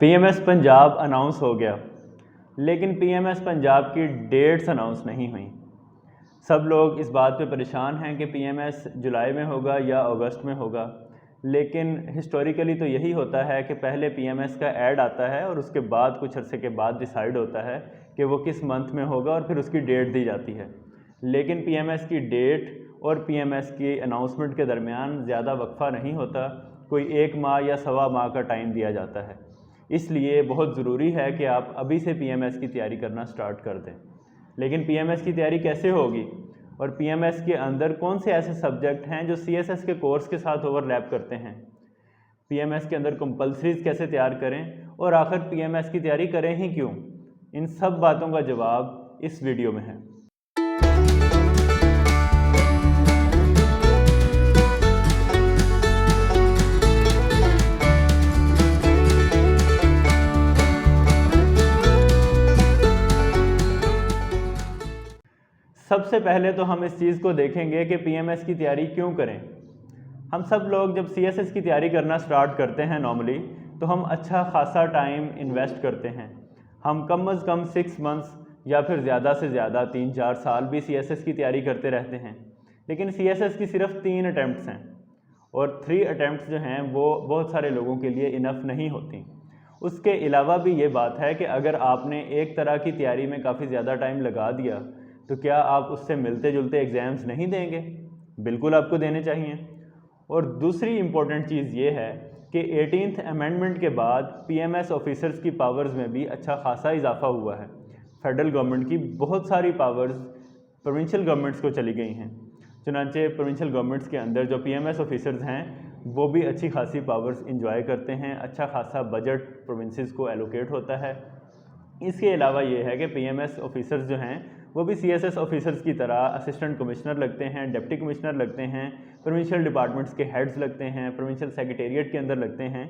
PMS Punjab announce हो गया, लेकिन पीएमएस पंजाब की डेट्स अनाउंस नहीं हुई। सब लोग इस बात पे परेशान हैं कि पीएमएस जुलाई में होगा या अगस्त में होगा, लेकिन हिस्टोरिकली तो यही होता है कि पहले पीएमएस का ऐड आता है और उसके बाद कुछ अरसे के बाद डिसाइड होता है कि वो किस मंथ में होगा और फिर उसकी डेट दी जाती है। लेकिन पीएमएस की डेट और पीएमएस की अनाउंसमेंट के दरमियान ज़्यादा वक्फा नहीं होता, कोई 1 माह या सवा माह का टाइम दिया जाता है। इसलिए बहुत ज़रूरी है कि आप अभी से पीएमएस की तैयारी करना स्टार्ट कर दें। लेकिन पीएमएस की तैयारी कैसे होगी और पीएमएस के अंदर कौन से ऐसे सब्जेक्ट हैं जो सीएसएस के कोर्स के साथ ओवरलैप करते हैं, पीएमएस के अंदर कंपल्सरीज कैसे तैयार करें और आखिर पीएमएस की तैयारी करें ही क्यों, इन सब बातों का जवाब इस वीडियो में है। सबसे पहले तो हम इस चीज़ को देखेंगे कि पीएमएस की तैयारी क्यों करें। हम सब लोग जब सीएसएस की तैयारी करना स्टार्ट करते हैं नॉर्मली, तो हम अच्छा खासा टाइम इन्वेस्ट करते हैं। हम कम अज़ कम 6 मंथ्स या फिर ज़्यादा से ज़्यादा 3-4 साल भी सीएसएस की तैयारी करते रहते हैं। लेकिन सीएसएस की सिर्फ 3 अटैम्प्ट्स हैं और 3 अटैम्प्ट्स जो हैं वो बहुत सारे लोगों के लिए इनफ नहीं होती। उसके अलावा भी ये बात है कि अगर आपने एक तरह की तैयारी में काफ़ी ज़्यादा टाइम लगा दिया, तो क्या आप उससे मिलते जुलते एग्ज़ाम्स नहीं देंगे? बिल्कुल आपको देने चाहिए। और दूसरी इम्पॉर्टेंट चीज़ ये है कि 18th अमेंडमेंट के बाद पीएमएस ऑफिसर्स की पावर्स में भी अच्छा खासा इजाफा हुआ है। फेडरल गवर्नमेंट की बहुत सारी पावर्स प्रोविंशियल गवर्नमेंट्स को चली गई हैं। चुनांचे प्रोविंशियल गवर्नमेंट्स के अंदर जो पीएमएस ऑफिसर्स हैं वो भी अच्छी खासी पावर्स इंजॉय करते हैं, अच्छा खासा बजट प्रोविंसेस को एलोकेट होता है। इसके अलावा ये है कि पीएमएस ऑफिसर्स जो हैं वो भी सीएसएस ऑफिसर्स की तरह असिस्टेंट कमिश्नर लगते हैं, डिप्टी कमिश्नर लगते हैं, प्रोविंशियल डिपार्टमेंट्स के हेड्स लगते हैं, प्रोविंशियल सेक्रेटेरिएट के अंदर लगते हैं।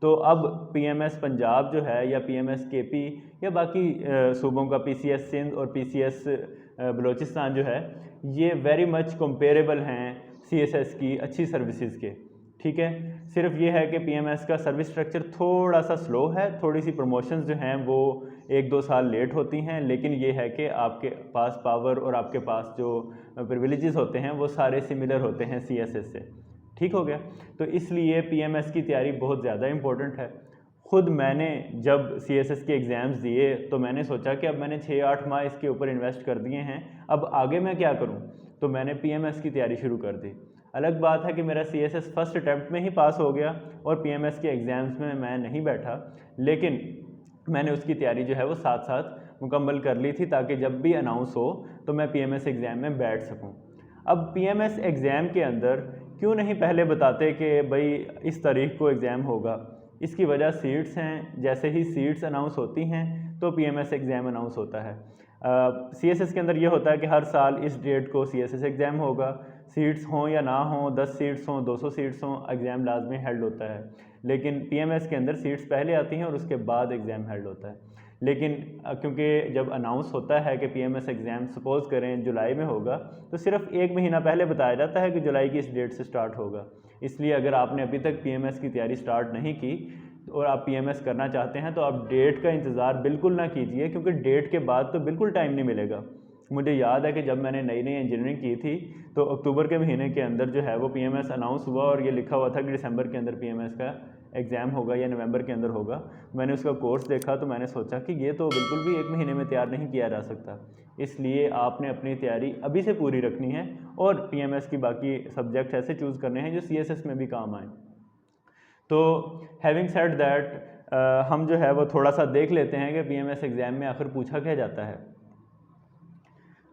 तो अब पीएमएस पंजाब जो है या पीएमएस केपी या बाकी सूबों का पीसीएस सिंध और पीसीएस बलूचिस्तान जो है, ये वेरी मच कंपेरेबल हैं सीएसएस की अच्छी सर्विसेज के। ठीक है, सिर्फ ये है कि पीएमएस का सर्विस स्ट्रक्चर थोड़ा सा स्लो है, थोड़ी सी प्रमोशंस जो हैं वो 1-2 साल लेट होती हैं, लेकिन ये है कि आपके पास पावर और आपके पास जो प्रिविलेजेस होते हैं वो सारे सिमिलर होते हैं सीएसएस से। ठीक हो गया, तो इसलिए पीएमएस की तैयारी बहुत ज़्यादा इम्पोर्टेंट है। खुद मैंने जब सीएसएस के एग्ज़ाम्स दिए तो मैंने सोचा कि अब मैंने 6-8 माह इसके ऊपर इन्वेस्ट कर दिए हैं, अब आगे मैं क्या करूं? तो मैंने पीएमएस की तैयारी शुरू कर दी। अलग बात है कि मेरा सीएसएस फर्स्ट अटैम्प्ट में ही पास हो गया और पीएमएस के एग्ज़ाम्स में मैं नहीं बैठा, लेकिन मैंने उसकी तैयारी जो है वो साथ साथ मुकम्मल कर ली थी ताकि जब भी अनाउंस हो तो मैं पीएमएस एग्ज़ाम में बैठ सकूं। अब पीएमएस एग्ज़ाम के अंदर क्यों नहीं पहले बताते कि भाई इस तारीख को एग्ज़ाम होगा? इसकी वजह सीट्स हैं, जैसे ही सीट्स अनाउंस होती हैं तो पीएमएस एग्ज़ाम अनाउंस होता है। सीएसएस के अंदर ये होता है कि हर साल इस डेट को सीएसएस एग्ज़ाम होगा, सीट्स हों या ना हों, 10 सीट्स हों, 200 सीट्स हों, एग्ज़ाम लाजमी हेल्ड होता है। लेकिन पीएमएस के अंदर सीट्स पहले आती हैं और उसके बाद एग्ज़ाम हेल्ड होता है। लेकिन क्योंकि जब अनाउंस होता है कि पीएमएस एग्ज़ाम सपोज़ करें जुलाई में होगा, तो सिर्फ 1 महीना पहले बताया जाता है कि जुलाई की इस डेट से स्टार्ट होगा। इसलिए अगर आपने अभी तक पीएमएस की तैयारी स्टार्ट नहीं की और आप पीएमएस करना चाहते हैं तो आप डेट का इंतज़ार बिल्कुल ना कीजिए, क्योंकि डेट के बाद तो बिल्कुल टाइम नहीं मिलेगा। मुझे याद है कि जब मैंने नई इंजीनियरिंग की थी तो अक्टूबर के महीने के अंदर जो है वो पीएमएस अनाउंस हुआ और ये लिखा हुआ था कि दिसंबर के अंदर पीएमएस का एग्ज़ाम होगा या नवंबर के अंदर होगा। मैंने उसका कोर्स देखा तो मैंने सोचा कि ये तो बिल्कुल भी 1 महीने में तैयार नहीं किया जा सकता। इसलिए आपने अपनी तैयारी अभी से पूरी रखनी है और पीएमएस की बाकी सब्जेक्ट ऐसे चूज़ करने हैं जो सीएसएस में भी काम आए। तो हैविंग सेड दैट हम जो है वो थोड़ा सा देख लेते हैं कि पीएमएस एग्ज़ाम में आखिर पूछा क्या जाता है।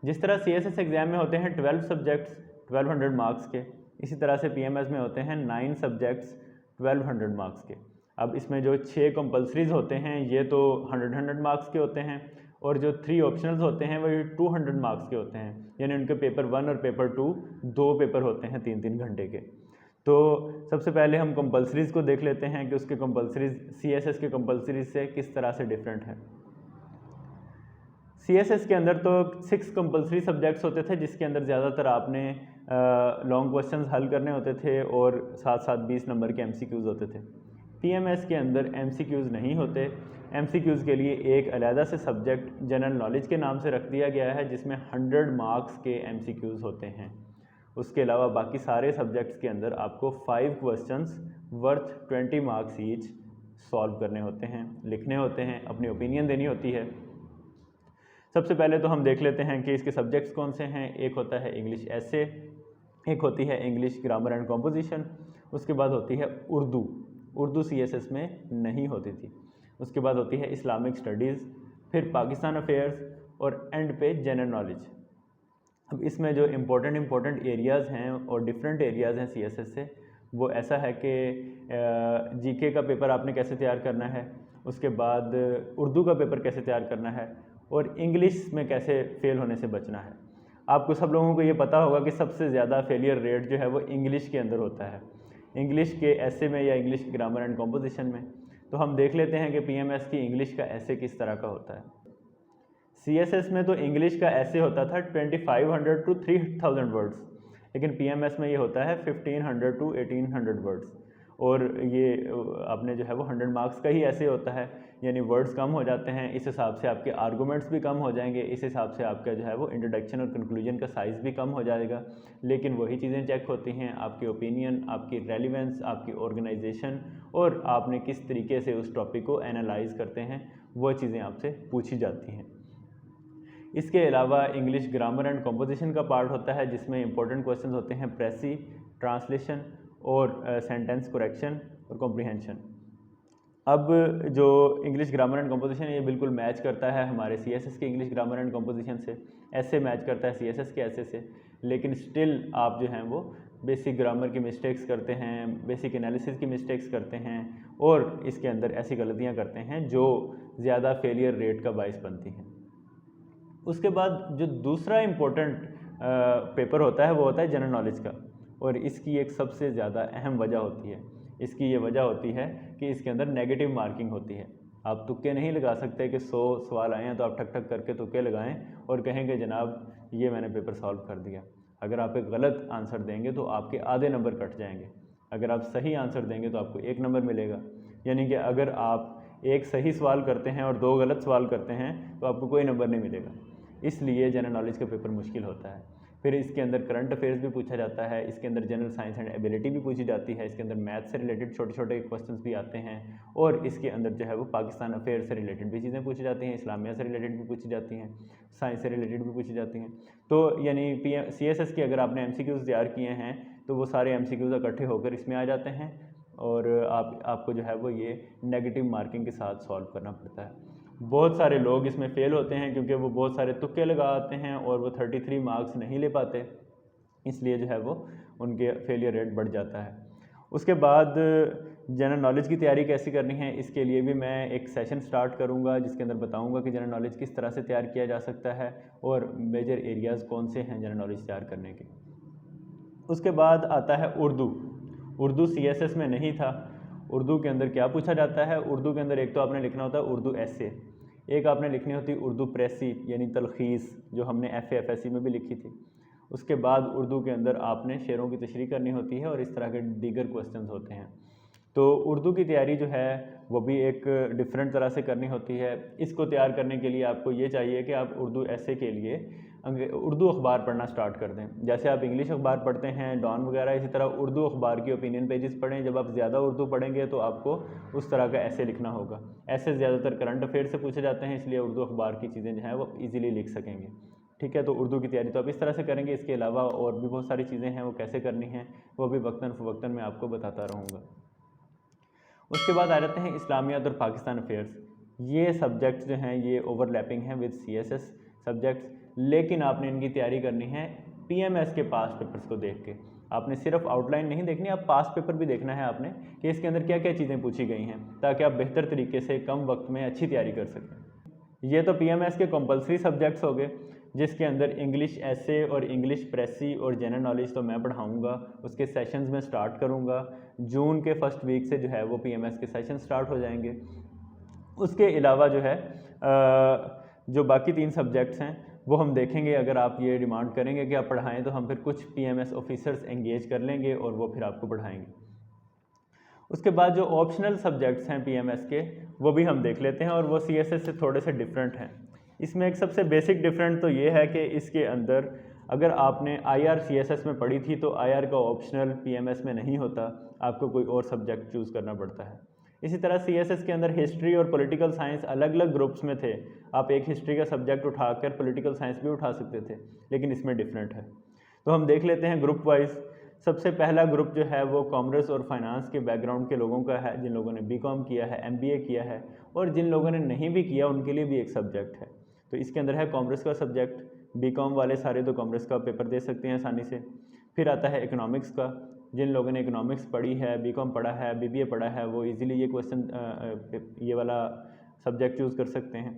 जिस तरह सीएसएस एग्ज़ाम में होते हैं 12 सब्जेक्ट्स 1200 मार्क्स के, इसी तरह से पीएमएस में होते हैं 9 सब्जेक्ट्स 1200 मार्क्स के। अब इसमें जो 6 कंपल्सरीज होते हैं ये तो 100 मार्क्स के होते हैं और जो 3 ऑप्शनल्स होते हैं वो 200 मार्क्स के होते हैं, यानी उनके पेपर 1 और पेपर 2 2 पेपर होते हैं 3-3 घंटे के। तो सबसे पहले हम कंपल्सरीज को देख लेते हैं कि उसके कंपल्सरीज सीएसएस के कंपल्सरीज से किस तरह से डिफरेंट है। सीएसएस के अंदर तो 6 कंपल्सरी सब्जेक्ट्स होते थे जिसके अंदर ज़्यादातर आपने लॉन्ग क्वेश्चंस हल करने होते थे और साथ साथ 20 नंबर के एमसीक्यूज़ होते थे। पीएमएस के अंदर एमसीक्यूज़ नहीं होते। एमसीक्यूज़ के लिए एक अलहदा से सब्जेक्ट जनरल नॉलेज के नाम से रख दिया गया है, जिसमें 100 मार्क्स के एमसीक्यूज़ होते हैं। उसके अलावा बाकी सारे सब्जेक्ट्स के अंदर आपको 5 questions worth 20 marks each solve करने होते हैं, लिखने होते हैं, अपनी ओपिनियन देनी होती है। सबसे पहले तो हम देख लेते हैं कि इसके सब्जेक्ट्स कौन से हैं। एक होता है इंग्लिश एसे, एक होती है इंग्लिश ग्रामर एंड कॉम्पोजिशन, उसके बाद होती है उर्दू सीएसएस में नहीं होती थी। उसके बाद होती है इस्लामिक स्टडीज़, फिर पाकिस्तान अफेयर्स और एंड पे जनरल नॉलेज। अब इसमें जो इम्पोर्टेंट एरियाज़ हैं और डिफरेंट एरियाज़ हैं सीएसएस से, वो ऐसा है कि जीके का पेपर आपने कैसे तैयार करना है, उसके बाद उर्दू का पेपर कैसे तैयार करना है और इंग्लिश में कैसे फेल होने से बचना है। आपको सब लोगों को ये पता होगा कि सबसे ज़्यादा फेलियर रेट जो है वो इंग्लिश के अंदर होता है, इंग्लिश के ऐसे में या इंग्लिश ग्रामर एंड कॉम्पोजिशन में। तो हम देख लेते हैं कि पीएमएस की इंग्लिश का ऐसे किस तरह का होता है। सीएसएस में तो इंग्लिश का ऐसे होता था 2500 to 3000 वर्ड्स, लेकिन पीएमएस में ये होता है 1500 to 1800 वर्ड्स। और ये आपने जो है वो 100 मार्क्स का ही ऐसे होता है, यानी वर्ड्स कम हो जाते हैं। इस हिसाब से आपके आर्गूमेंट्स भी कम हो जाएंगे, इस हिसाब से आपका जो है वो इंट्रोडक्शन और कंक्लूजन का साइज़ भी कम हो जाएगा। लेकिन वही चीज़ें चेक होती हैं, आपकी ओपिनियन, आपकी रेलिवेंस, आपकी ऑर्गेनाइजेशन और आपने किस तरीके से उस टॉपिक को एनालाइज करते हैं, वो चीज़ें आपसे पूछी जाती हैं। इसके अलावा इंग्लिश ग्रामर एंड कॉम्पोजिशन का पार्ट होता है, जिसमें इंपॉर्टेंट क्वेश्चंस होते हैं प्रेसी, ट्रांसलेशन और सेंटेंस करेक्शन और कॉम्प्रिहेंशन। अब जो इंग्लिश ग्रामर एंड कॉम्पोजिशन है ये बिल्कुल मैच करता है हमारे सीएसएस के इंग्लिश ग्रामर एंड कॉम्पोजिशन से, ऐसे मैच करता है सीएसएस के ऐसे से। लेकिन स्टिल आप जो हैं वो बेसिक ग्रामर की मिस्टेक्स करते हैं, बेसिक एनालिसिस की मिस्टेक्स करते हैं और इसके अंदर ऐसी गलतियाँ करते हैं जो ज़्यादा फेलियर रेट का बाइस बनती हैं। उसके बाद जो दूसरा इम्पोर्टेंट पेपर होता है वो होता है जनरल नॉलेज का, और इसकी एक सबसे ज़्यादा अहम वजह होती है। इसकी ये वजह होती है कि इसके अंदर नेगेटिव मार्किंग होती है। आप तुक्के नहीं लगा सकते कि 100 सवाल आए हैं तो आप ठक ठक करके तुक्के लगाएं और कहेंगे जनाब ये मैंने पेपर सॉल्व कर दिया। अगर आप एक गलत आंसर देंगे तो आपके आधे नंबर कट जाएंगे, अगर आप सही आंसर देंगे तो आपको 1 नंबर मिलेगा। यानी कि अगर आप एक सही सवाल करते हैं और 2 गलत सवाल करते हैं तो आपको कोई नंबर नहीं मिलेगा। इसलिए जनरल नॉलेज का पेपर मुश्किल होता है। फिर इसके अंदर करंट अफेयर्स भी पूछा जाता है, इसके अंदर जनरल साइंस एंड एबिलिटी भी पूछी जाती है, इसके अंदर मैथ से रिलेटेड छोटे छोटे क्वेश्चंस भी आते हैं और इसके अंदर जो है वो पाकिस्तान अफेयर से रिलेटेड भी चीज़ें पूछी जाती हैं, इस्लामिया से रिलेटेड भी पूछी जाती हैं, साइंस से रिलेटेड भी पूछी जाती हैं। तो यानी सीएसएस की अगर आपने एमसीक्यूज़ तैयार किए हैं तो वो सारे एमसीक्यूज़ इकट्ठे होकर इसमें आ जाते हैं और आपको जो है वो ये नेगेटिव मार्किंग के साथ सॉल्व करना पड़ता है। बहुत सारे लोग इसमें फ़ेल होते हैं क्योंकि वो बहुत सारे तुक्के लगाते हैं और वो 33 मार्क्स नहीं ले पाते, इसलिए जो है वो उनके फेलियर रेट बढ़ जाता है। उसके बाद जनरल नॉलेज की तैयारी कैसे करनी है, इसके लिए भी मैं एक सेशन स्टार्ट करूंगा जिसके अंदर बताऊंगा कि जनरल नॉलेज किस तरह से तैयार किया जा सकता है और मेजर एरियाज़ कौन से हैं जनरल नॉलेज तैयार करने के। उसके बाद आता है उर्दू सीएसएस में नहीं था। उर्दू के अंदर क्या पूछा जाता है, उर्दू के अंदर एक तो आपने लिखना होता है उर्दू ऐसे, एक आपने लिखनी होती है उर्दू प्रेसी यानी तलखीस जो हमने FA-FSC में भी लिखी थी। उसके बाद उर्दू के अंदर आपने शेरों की तशरीह करनी होती है और इस तरह के दीगर क्वेश्चंस होते हैं। तो उर्दू की तैयारी जो है वो भी एक डिफरेंट तरह से करनी होती है। इसको तैयार करने के लिए आपको ये चाहिए कि आप उर्दू ऐसे के लिए उर्दू अखबार पढ़ना स्टार्ट कर दें। जैसे आप इंग्लिश अखबार पढ़ते हैं डॉन वगैरह, इसी तरह उर्दू अखबार की ओपिनियन पेजेस पढ़ें। जब आप ज़्यादा उर्दू पढ़ेंगे तो आपको उस तरह का ऐसे लिखना होगा। ऐसे ज़्यादातर करंट अफेयर से पूछे जाते हैं, इसलिए उर्दू अखबार की चीज़ें जो हैं वो ईजिली लिख सकेंगे। ठीक है, तो उर्दू की तैयारी तो आप इस तरह से करेंगे। इसके अलावा और भी बहुत सारी चीज़ें हैं वो कैसे करनी हैं वो भी वक्तन फ़वक्तन मैं आपको बताता रहूँगा। उसके बाद आ जाते हैं इस्लामियात और पाकिस्तान अफेयर्स। ये सब्जेक्ट्स जो हैं ये ओवरलैपिंग हैं विद सीएसएस सब्जेक्ट्स, लेकिन आपने इनकी तैयारी करनी है पीएमएस के पास्ट पेपर्स को देख के। आपने सिर्फ आउटलाइन नहीं देखनी, आप पास्ट पेपर भी देखना है आपने कि इसके अंदर क्या क्या चीज़ें पूछी गई हैं, ताकि आप बेहतर तरीके से कम वक्त में अच्छी तैयारी कर सकें। ये तो पीएमएस के कंपलसरी सब्जेक्ट्स हो गए, जिसके अंदर इंग्लिश ऐसे और इंग्लिश प्रेसी और जनरल नॉलेज तो मैं पढ़ाऊँगा। उसके सेशंस में स्टार्ट करूँगा। जून के फर्स्ट वीक से जो है वो पीएमएस के सेशन स्टार्ट हो जाएंगे। उसके अलावा जो है जो बाकी 3 सब्जेक्ट्स हैं वो हम देखेंगे। अगर आप ये डिमांड करेंगे कि आप पढ़ाएं तो हम फिर कुछ पीएमएस ऑफिसर्स एंगेज कर लेंगे और वो फिर आपको पढ़ाएंगे। उसके बाद जो ऑप्शनल सब्जेक्ट्स हैं पीएमएस के वो भी हम देख लेते हैं और वो सीएसएस से थोड़े से डिफरेंट हैं। इसमें एक सबसे बेसिक डिफरेंट तो ये है कि इसके अंदर अगर आपने आईआर सीएसएस में पढ़ी थी तो आईआर का ऑप्शनल पीएमएस में नहीं होता, आपको कोई और सब्जेक्ट चूज़ करना पड़ता है। इसी तरह सीएसएस के अंदर हिस्ट्री और पॉलिटिकल साइंस अलग अलग ग्रुप्स में थे, आप एक हिस्ट्री का सब्जेक्ट उठाकर पॉलिटिकल साइंस भी उठा सकते थे, लेकिन इसमें डिफरेंट है। तो हम देख लेते हैं ग्रुप वाइज। सबसे पहला ग्रुप जो है वो कॉमर्स और फाइनेंस के बैकग्राउंड के लोगों का है, जिन लोगों ने बीकॉम किया है, एमबीए किया है, और जिन लोगों ने नहीं भी किया उनके लिए भी एक सब्जेक्ट है। तो इसके अंदर है कॉमर्स का सब्जेक्ट, बीकॉम वाले सारे तो कॉमर्स का पेपर दे सकते हैं आसानी से। फिर आता है इकोनॉमिक्स का, जिन लोगों ने इकोनॉमिक्स पढ़ी है, बीकॉम पढ़ा है, बीबीए पढ़ा है, वो इजीली ये ये वाला सब्जेक्ट चूज़ कर सकते हैं।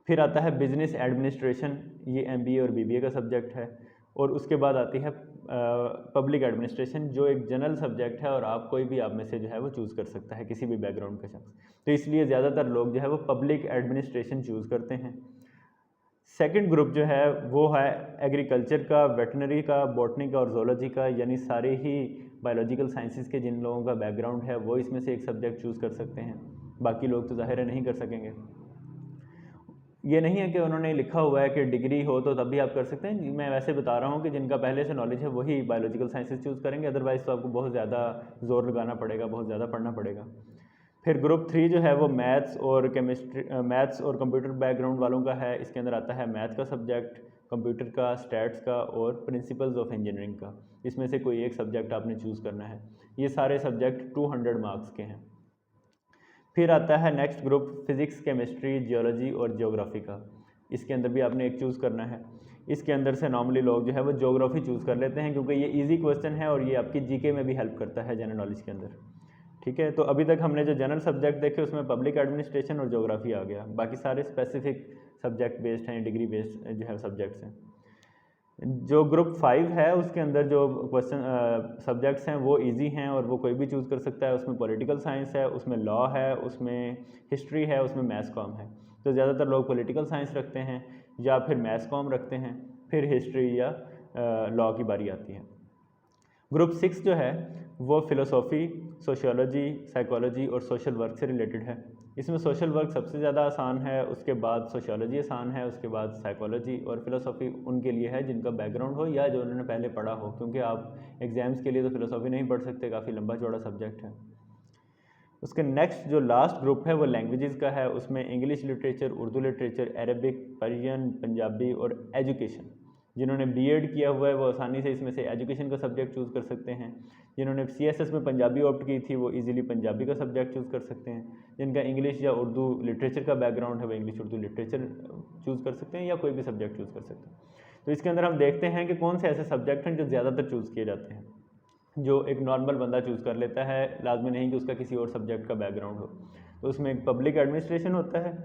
फिर आता है बिजनेस एडमिनिस्ट्रेशन, ये एमबीए और बीबीए का सब्जेक्ट है। और उसके बाद आती है पब्लिक एडमिनिस्ट्रेशन, जो एक जनरल सब्जेक्ट है और आप कोई भी आप में से जो है वो चूज़ कर सकता है, किसी भी बैकग्राउंड का शख्स। तो इसलिए ज़्यादातर लोग जो है वो पब्लिक एडमिनिस्ट्रेशन चूज़ करते हैं। सेकंड ग्रुप जो है वो है एग्रीकल्चर का, वेटनरी का, बॉटनी का और जोलॉजी का, यानी सारे ही बायोलॉजिकल साइंसेस के जिन लोगों का बैकग्राउंड है वो इसमें से एक सब्जेक्ट चूज़ कर सकते हैं, बाकी लोग तो ज़ाहिर है नहीं कर सकेंगे। ये नहीं है कि उन्होंने लिखा हुआ है कि डिग्री हो तो तब भी आप कर सकते हैं, मैं वैसे बता रहा हूँ कि जिनका पहले से नॉलेज है वही बायोलॉजिकल साइंसेस चूज़ करेंगे, अदरवाइज़ तो आपको बहुत ज़्यादा जोर लगाना पड़ेगा, बहुत ज़्यादा पढ़ना पड़ेगा। फिर ग्रुप 3 जो है वो मैथ्स और कंप्यूटर बैकग्राउंड वालों का है। इसके अंदर आता है मैथ का सब्जेक्ट, कंप्यूटर का, स्टैट्स का और प्रिंसिपल्स ऑफ इंजीनियरिंग का। इसमें से कोई एक सब्जेक्ट आपने चूज़ करना है। ये सारे सब्जेक्ट 200 मार्क्स के हैं। फिर आता है next group physics, chemistry, geology और जियोग्राफी का। इसके अंदर भी आपने एक चूज़ करना है। इसके अंदर से नॉर्मली लोग जो है वो जियोग्राफी चूज़ कर लेते हैं क्योंकि ये इजी क्वेश्चन है और ये आपकी जीके में भी हेल्प करता है जनरल नॉलेज के अंदर। ठीक है, तो अभी तक हमने जो जनरल सब्जेक्ट देखे उसमें पब्लिक एडमिनिस्ट्रेशन और ज्योग्राफी आ गया, बाकी सारे स्पेसिफिक सब्जेक्ट बेस्ड हैं, डिग्री बेस्ड जो है सब्जेक्ट्स हैं। जो ग्रुप 5 है उसके अंदर जो क्वेश्चन सब्जेक्ट्स हैं वो इजी हैं और वो कोई भी चूज़ कर सकता है। उसमें पॉलिटिकल साइंस है, उसमें लॉ है, उसमें हिस्ट्री है, उसमें मैथ्स कॉम है। तो ज़्यादातर लोग पॉलिटिकल साइंस रखते हैं या फिर मैथ्स कॉम रखते हैं, फिर हिस्ट्री या लॉ की बारी आती है। ग्रुप 6 जो है वो फ़िलोसॉफ़ी, सोशियोलॉजी, साइकोलॉजी और सोशल वर्क से रिलेटेड है। इसमें सोशल वर्क सबसे ज़्यादा आसान है, उसके बाद सोशियोलॉजी आसान है, उसके बाद साइकोलॉजी और फ़िलोसॉफ़ी उनके लिए है जिनका बैकग्राउंड हो या जो उन्होंने पहले पढ़ा हो, क्योंकि आप एग्ज़ाम्स के लिए तो फ़िलोसॉफ़ी नहीं पढ़ सकते, काफ़ी लंबा चौड़ा सब्जेक्ट है। उसके नेक्स्ट जो लास्ट ग्रुप है वो लैंग्वेजेस का है। उसमें English literature, Urdu literature, Arabic, Persian, Punjabi और एजुकेशन। जिन्होंने बीएड किया हुआ है वो आसानी से इसमें से एजुकेशन का सब्जेक्ट चूज़ कर सकते हैं। जिन्होंने सीएसएस में पंजाबी ऑप्ट की थी वो इजीली पंजाबी का सब्जेक्ट चूज़ कर सकते हैं। जिनका इंग्लिश या उर्दू लिटरेचर का बैकग्राउंड है वो इंग्लिश उर्दू लिटरेचर चूज़ कर सकते हैं या कोई भी सब्जेक्ट चूज़ कर सकते हैं। तो इसके अंदर हम देखते हैं कि कौन से ऐसे सब्जेक्ट हैं जो ज़्यादातर चूज़ किए जाते हैं, जो एक नॉर्मल बंदा चूज़ कर लेता है, लाजमी नहीं कि उसका किसी और सब्जेक्ट का बैकग्राउंड हो। तो उसमें एक पब्लिक एडमिनिस्ट्रेशन होता है,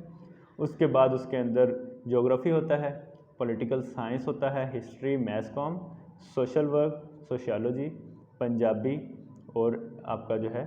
उसके बाद उसके अंदर ज्योग्राफी होता है, पॉलिटिकल साइंस होता है, history, maths com, social work, sociology, Punjabi और आपका जो है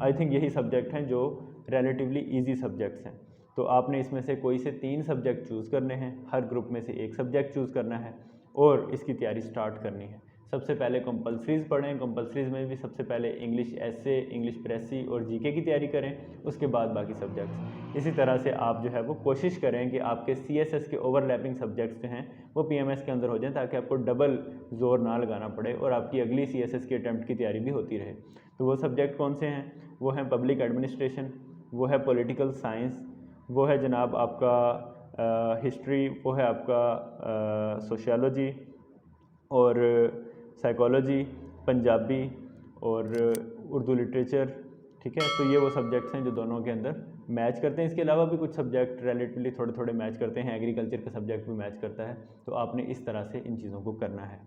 आई थिंक यही सब्जेक्ट हैं जो रिलेटिवली इजी सब्जेक्ट्स हैं। तो आपने इसमें से कोई से 3 सब्जेक्ट चूज़ करने हैं, हर ग्रुप में से एक सब्जेक्ट चूज़ करना है और इसकी तैयारी स्टार्ट करनी है। सबसे पहले कंपल्सरीज़ पढ़ें, कंपल्सरीज़ में भी सबसे पहले इंग्लिश एसे, इंग्लिश प्रेसी और जीके की तैयारी करें, उसके बाद बाकी सब्जेक्ट्स। इसी तरह से आप जो है वो कोशिश करें कि आपके सीएसएस के ओवरलैपिंग सब्जेक्ट्स जो हैं वो पीएमएस के अंदर हो जाएं, ताकि आपको डबल जोर ना लगाना पड़े और आपकी अगली सीएसएस की अटैम्प्ट की तैयारी भी होती रहे। तो वो सब्जेक्ट कौन से हैं? वो हैं पब्लिक एडमिनिस्ट्रेशन, वो है पॉलिटिकल साइंस, वो है जनाब आपका हिस्ट्री, वो है आपका सोशियोलॉजी और साइकोलॉजी, पंजाबी और उर्दू लिटरेचर। ठीक है, तो ये वो सब्जेक्ट्स हैं जो दोनों के अंदर मैच करते हैं। इसके अलावा भी कुछ सब्जेक्ट रिलेटिवली थोड़े थोड़े मैच करते हैं, एग्रीकल्चर का सब्जेक्ट भी मैच करता है। तो आपने इस तरह से इन चीज़ों को करना है।